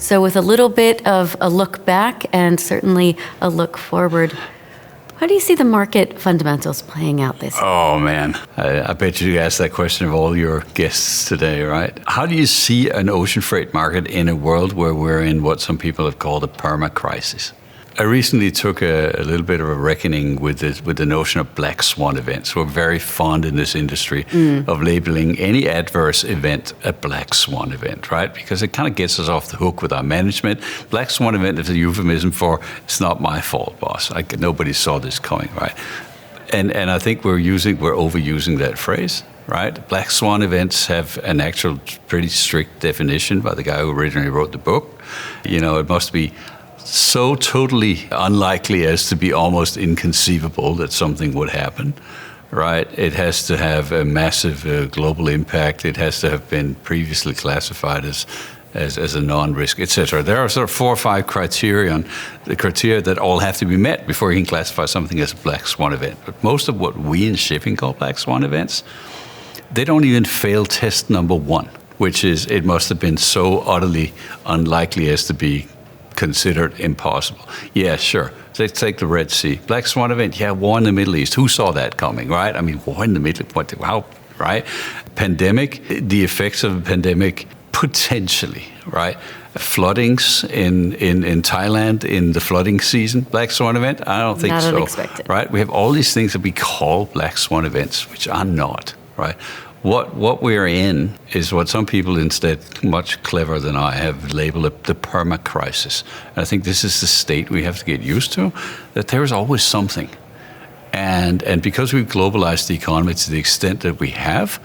So with a little bit of a look back and certainly a look forward, how do you see the market fundamentals playing out this year? Oh, man. I bet you asked that question of all your guests today, right? How do you see an ocean freight market in a world where we're in what some people have called a perma-crisis? I recently took a little bit of a reckoning with the notion of black swan events. We're very fond in this industry of labeling any adverse event a black swan event, right? Because it kind of gets us off the hook with our management. Black swan event is a euphemism for, it's not my fault, boss. Nobody saw this coming, right? And I think we're overusing that phrase, right? Black swan events have an actual pretty strict definition by the guy who originally wrote the book. It must be so totally unlikely as to be almost inconceivable that something would happen, right? It has to have a massive global impact. It has to have been previously classified as a non-risk, etc. There are sort of 4 or 5 criteria that all have to be met before you can classify something as a black swan event. But most of what we in shipping call black swan events, they don't even fail test number 1, which is it must have been so utterly unlikely as to be considered impossible. Yeah, sure. Let's take the Red Sea. Black swan event, yeah, war in the Middle East. Who saw that coming, right? I mean, war in the Middle East, how, right? Pandemic, the effects of a pandemic, potentially, right? Floodings in Thailand in the flooding season, black swan event? I don't think so. Not unexpected. Right? We have all these things that we call black swan events, which are not, right? What we're in is what some people instead, much cleverer than I, have labeled the perma-crisis. And I think this is the state we have to get used to, that there is always something. And because we've globalized the economy to the extent that we have,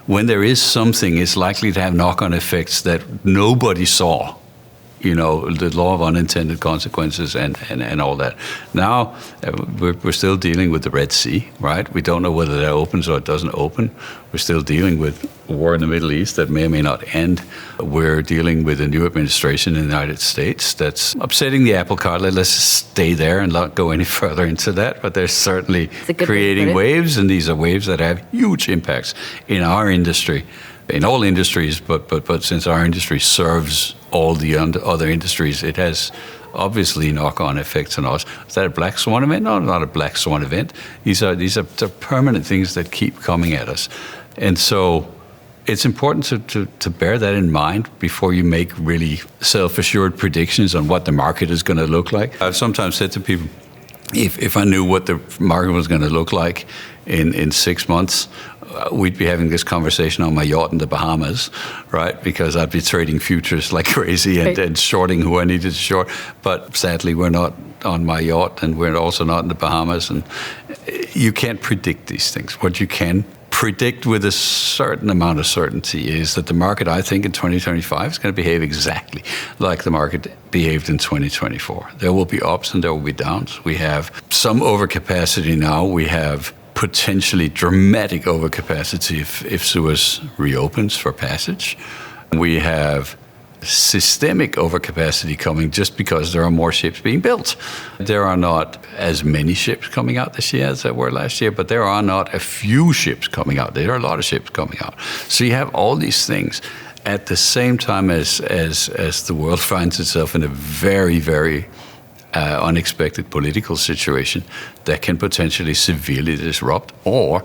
when there is something, it's likely to have knock-on effects that nobody saw. The law of unintended consequences and all that. Now, we're still dealing with the Red Sea, right? We don't know whether that opens or it doesn't open. We're still dealing with war in the Middle East that may or may not end. We're dealing with a new administration in the United States that's upsetting the apple cart. Let's stay there and not go any further into that. But they're certainly creating waves, and these are waves that have huge impacts in our industry. In all industries, but since our industry serves all the other industries, it has obviously knock-on effects on us. Is that a black swan event? No, not a black swan event. These are permanent things that keep coming at us. And so it's important to bear that in mind before you make really self-assured predictions on what the market is going to look like. I've sometimes said to people, if I knew what the market was going to look like in 6 months, we'd be having this conversation on my yacht in the Bahamas, right? Because I'd be trading futures like crazy and shorting who I needed to short. But sadly, we're not on my yacht, and we're also not in the Bahamas. And you can't predict these things. What you can predict with a certain amount of certainty is that the market, I think, in 2025 is going to behave exactly like the market behaved in 2024. There will be ups and there will be downs. We have some overcapacity now. We have potentially dramatic overcapacity if Suez reopens for passage. We have systemic overcapacity coming just because there are more ships being built. There are not as many ships coming out this year as there were last year, but there are not a few ships coming out. There are a lot of ships coming out. So you have all these things at the same time as the world finds itself in a very, very unexpected political situation that can potentially severely disrupt or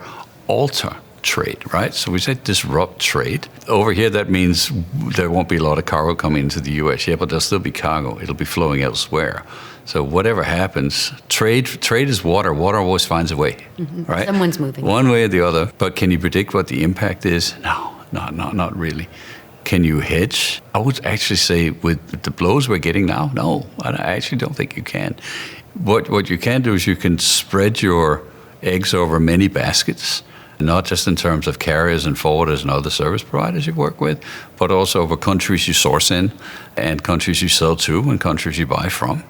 alter trade, right? So we say disrupt trade. Over here, that means there won't be a lot of cargo coming into the U.S. Yeah, but there'll still be cargo. It'll be flowing elsewhere. So whatever happens, trade is water. Water always finds a way, right? Someone's moving. One way or the other. But can you predict what the impact is? No, not really. Can you hedge? I would actually say with the blows we're getting now, no, I actually don't think you can. What you can do is you can spread your eggs over many baskets, not just in terms of carriers and forwarders and other service providers you work with, but also over countries you source in and countries you sell to and countries you buy from.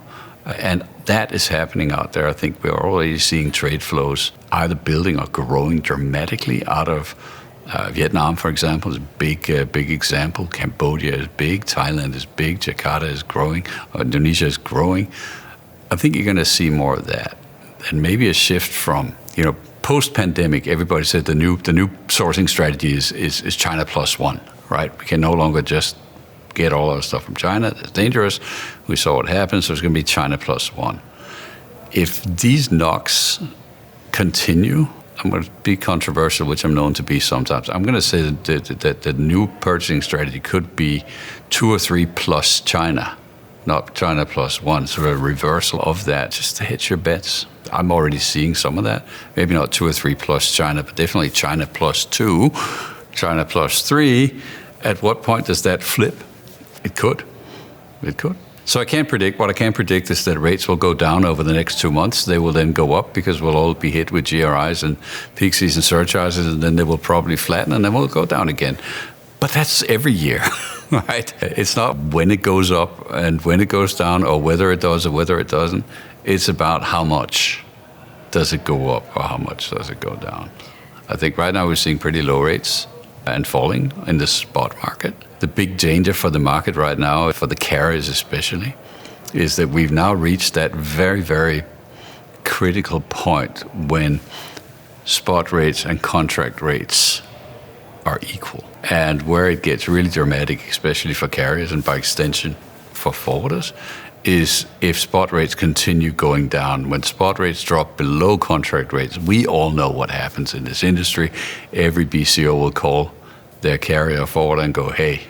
And that is happening out there. I think we're already seeing trade flows either building or growing dramatically out of Vietnam, for example, is a big example. Cambodia is big. Thailand is big. Jakarta is growing. Indonesia is growing. I think you're going to see more of that. And maybe a shift from, post-pandemic, everybody said the new sourcing strategy is China plus one, right? We can no longer just get all our stuff from China. That's dangerous. We saw what happened, so it's going to be China plus one. If these knocks continue, I'm going to be controversial, which I'm known to be sometimes. I'm going to say that the new purchasing strategy could be 2 or 3 plus China, not China plus one, sort of a reversal of that, just to hedge your bets. I'm already seeing some of that. Maybe not 2 or 3 plus China, but definitely China plus 2, China plus 3. At what point does that flip? It could. It could. So I can't predict. What I can predict is that rates will go down over the next 2 months. They will then go up because we'll all be hit with GRIs and peak season surcharges, and then they will probably flatten, and then we'll go down again. But that's every year, right? It's not when it goes up and when it goes down, or whether it does or whether it doesn't. It's about how much does it go up or how much does it go down. I think right now we're seeing pretty low rates and falling in the spot market. The big danger for the market right now, for the carriers especially, is that we've now reached that very, very critical point when spot rates and contract rates are equal. And where it gets really dramatic, especially for carriers and by extension for forwarders, is if spot rates continue going down. When spot rates drop below contract rates, we all know what happens in this industry. Every BCO will call their carrier forward and go, hey,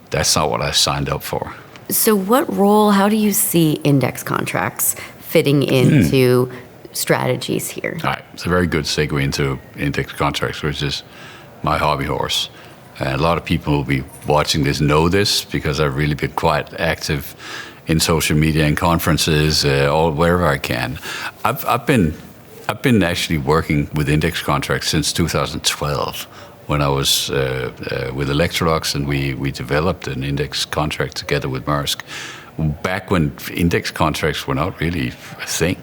that's not what I signed up for. So what role, how do you see index contracts fitting into strategies here? All right, it's a very good segue into index contracts, which is my hobby horse. And a lot of people who will be watching this know this because I've really been quite active in social media and conferences, wherever I can. I've been actually working with index contracts since 2012. When I was with Electrolux, and we developed an index contract together with Maersk, back when index contracts were not really a thing.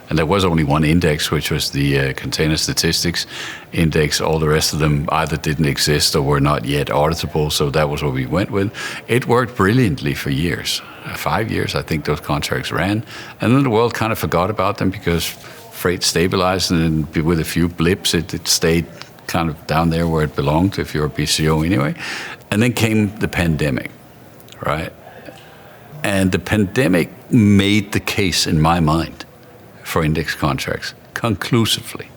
And there was only one index, which was the container statistics index. All the rest of them either didn't exist or were not yet auditable, so that was what we went with. It worked brilliantly for years. 5 years, I think those contracts ran. And then the world kind of forgot about them because freight stabilized, and then with a few blips, it stayed kind of down there where it belonged, if you're a BCO anyway. And then came the pandemic, right? And the pandemic made the case, in my mind, for index contracts conclusively,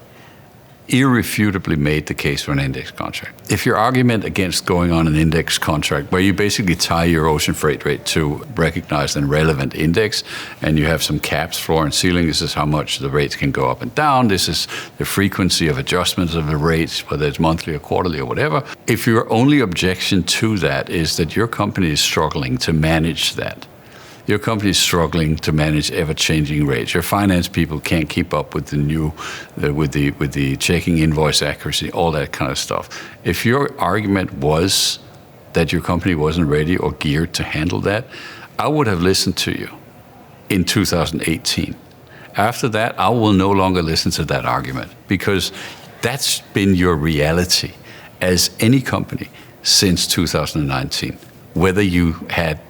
irrefutably made the case for an index contract. If your argument against going on an index contract, where you basically tie your ocean freight rate to recognized and relevant index, and you have some caps, floor and ceiling, this is how much the rates can go up and down, this is the frequency of adjustments of the rates, whether it's monthly or quarterly or whatever. If your only objection to that is that your company is struggling to manage that, your company is struggling to manage ever-changing rates. Your finance people can't keep up with the new, with the checking invoice accuracy, all that kind of stuff. If your argument was that your company wasn't ready or geared to handle that, I would have listened to you in 2018. After that, I will no longer listen to that argument, because that's been your reality as any company since 2019. Whether you had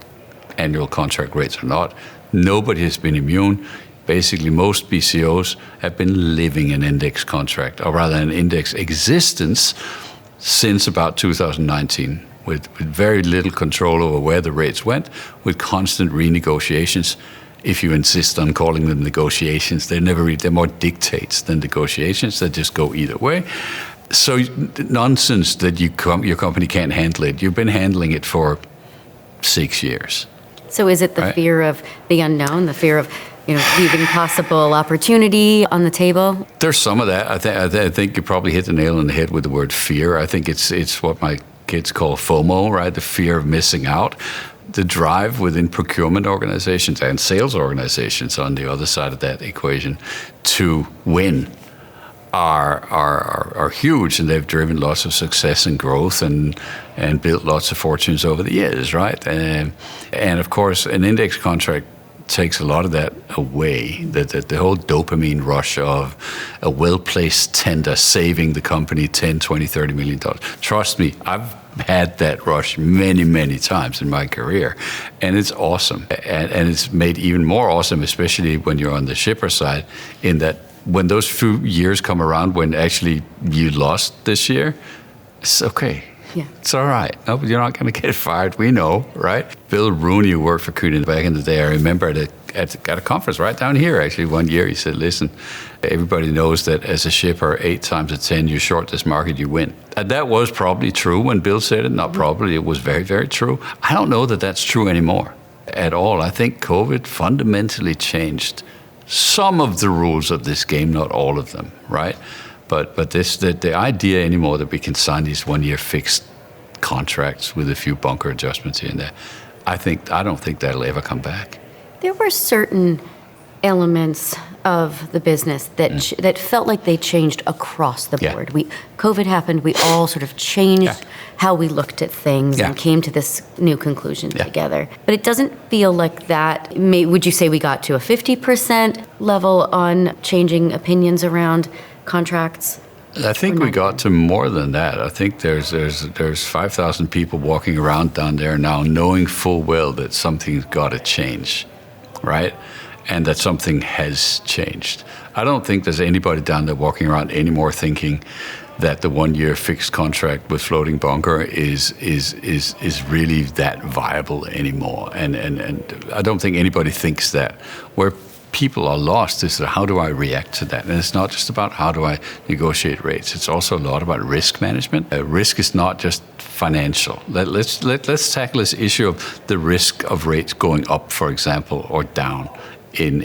annual contract rates or not, nobody has been immune. Basically, most BCOs have been living an index contract, or rather an index existence, since about 2019, with very little control over where the rates went, with constant renegotiations. If you insist on calling them negotiations, they're more dictates than negotiations. They just go either way. So nonsense that your company can't handle it. You've been handling it for 6 years. So is it the fear of the unknown, the fear of leaving possible opportunity on the table? There's some of that. I think you probably hit the nail on the head with the word fear. I think it's what my kids call FOMO, right? The fear of missing out. The drive within procurement organizations and sales organizations on the other side of that equation to win are huge, and they've driven lots of success and growth and built lots of fortunes over the years, right? And of course, an index contract takes a lot of that away, the whole dopamine rush of a well-placed tender saving the company $10, $20, $30 million. Trust me, I've had that rush many, many times in my career, and it's awesome. And it's made even more awesome, especially when you're on the shipper side, in that when those few years come around when actually you lost this year, it's okay. Yeah. It's all right. No, you're not going to get fired. We know, right? Bill Rooney, who worked for Coonan back in the day, I remember at a conference right down here, actually, one year, he said, listen, everybody knows that as a shipper, 8 times out of 10, you short this market, you win. And that was probably true when Bill said it. Not probably. It was very, very true. I don't know that that's true anymore at all. I think COVID fundamentally changed some of the rules of this game, not all of them, right? But the idea anymore that we can sign these 1-year fixed contracts with a few bunker adjustments here and there, I don't think that'll ever come back. There were certain elements of the business that that felt like they changed across the board. COVID happened, we all sort of changed how we looked at things and came to this new conclusion together. But it doesn't feel like that. Would you say we got to a 50% level on changing opinions around contracts? I think we got to more than that. I think there's 5,000 people walking around down there now knowing full well that something's got to change, right? And that something has changed. I don't think there's anybody down there walking around anymore thinking that the 1-year fixed contract with floating bunker is really that viable anymore. And I don't think anybody thinks that. Where people are lost is how do I react to that? And it's not just about how do I negotiate rates. It's also a lot about risk management. Risk is not just financial. Let's tackle this issue of the risk of rates going up, for example, or down. In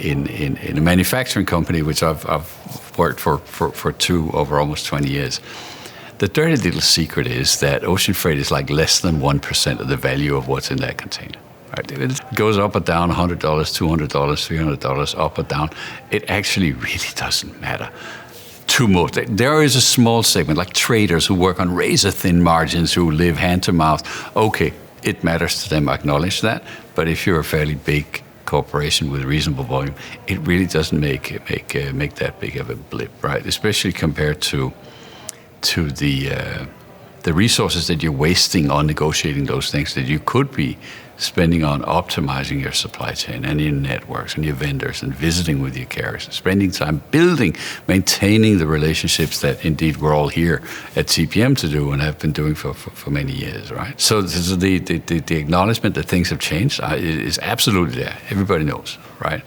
a manufacturing company, which I've worked for 2 over almost 20 years, the dirty little secret is that ocean freight is like less than 1% of the value of what's in that container. Right? If it goes up or down $100, $200, $300, up or down, it actually really doesn't matter too much. There is a small segment, like traders who work on razor-thin margins, who live hand-to-mouth. Okay, it matters to them, I acknowledge that. But if you're a fairly big corporation with reasonable volume, it really doesn't make that big of a blip, right? Especially compared to the resources that you're wasting on negotiating those things that you could be spending on optimizing your supply chain and your networks and your vendors and visiting with your carriers, spending time building, maintaining the relationships that indeed we're all here at TPM to do and have been doing for many years, right? So the acknowledgement that things have changed is absolutely there. Everybody knows, right?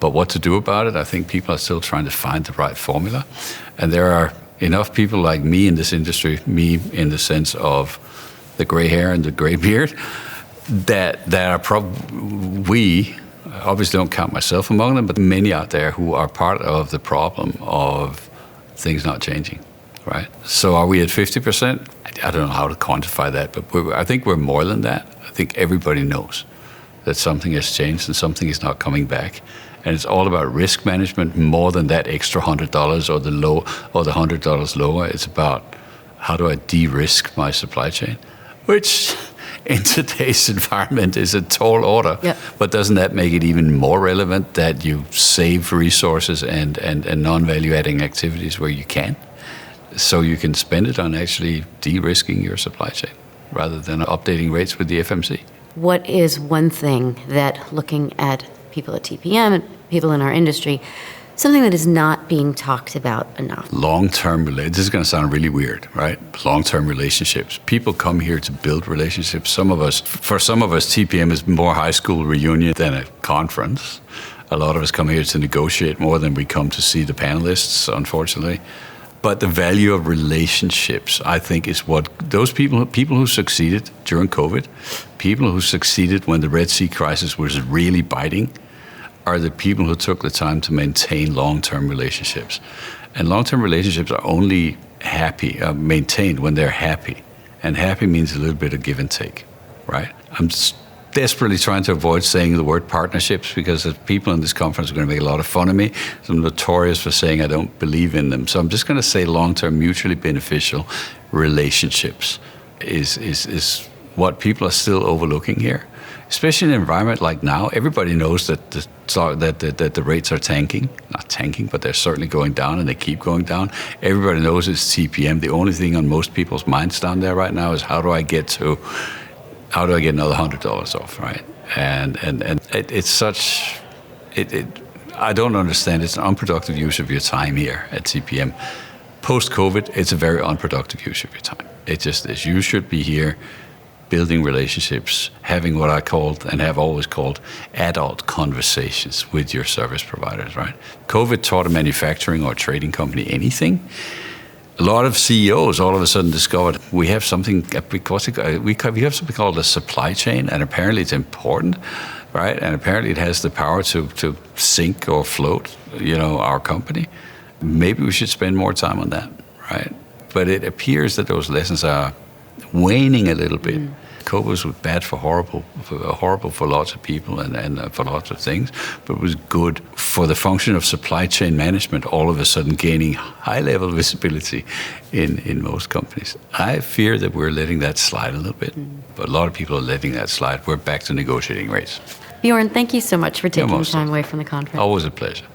But what to do about it, I think people are still trying to find the right formula. And there are enough people like me in this industry, me in the sense of the gray hair and the gray beard, that are we obviously don't count myself among them, but many out there who are part of the problem of things not changing, right? So are we at 50%? I don't know how to quantify that, but I think we're more than that. I think everybody knows that something has changed and something is not coming back. And it's all about risk management more than that extra $100 or the $100 lower. It's about how do I de-risk my supply chain, which in today's environment is a tall order. Yep. But doesn't that make it even more relevant that you save resources and non-value adding activities where you can? So you can spend it on actually de-risking your supply chain rather than updating rates with the FMC. What is one thing that, looking at people at TPM and people in our industry, something that is not being talked about enough? Long-term relationships. This is going to sound really weird, right? Long-term relationships. People come here to build relationships. For some of us, TPM is more high school reunion than a conference. A lot of us come here to negotiate more than we come to see the panelists, unfortunately. But the value of relationships, I think, is what those people who succeeded during COVID, people who succeeded when the Red Sea crisis was really biting, are the people who took the time to maintain long-term relationships. And long-term relationships are only maintained when they're happy. And happy means a little bit of give and take, right? I'm desperately trying to avoid saying the word partnerships because the people in this conference are going to make a lot of fun of me. I'm notorious for saying I don't believe in them. So I'm just going to say long-term, mutually beneficial relationships is what people are still overlooking here. Especially in an environment like now, everybody knows that the rates are tanking. Not tanking, but they're certainly going down, and they keep going down. Everybody knows it's TPM. The only thing on most people's minds down there right now is how do I get another $100 off, right? And it's such. I don't understand. It's an unproductive use of your time here at TPM. Post-COVID, it's a very unproductive use of your time. It just is. You should be here building relationships, having what I called and have always called adult conversations with your service providers, right? COVID taught a manufacturing or trading company anything. A lot of CEOs all of a sudden discovered we have something, we have something called a supply chain, and apparently it's important, right? And apparently it has the power to sink or float, our company. Maybe we should spend more time on that, right? But it appears that those lessons are waning a little bit. COVID was bad horrible for lots of people and for lots of things, but it was good for the function of supply chain management, all of a sudden gaining high-level visibility in most companies. I fear that we're letting that slide a little bit, but a lot of people are letting that slide. We're back to negotiating rates. Bjorn, thank you so much for taking time away from the conference. Always a pleasure.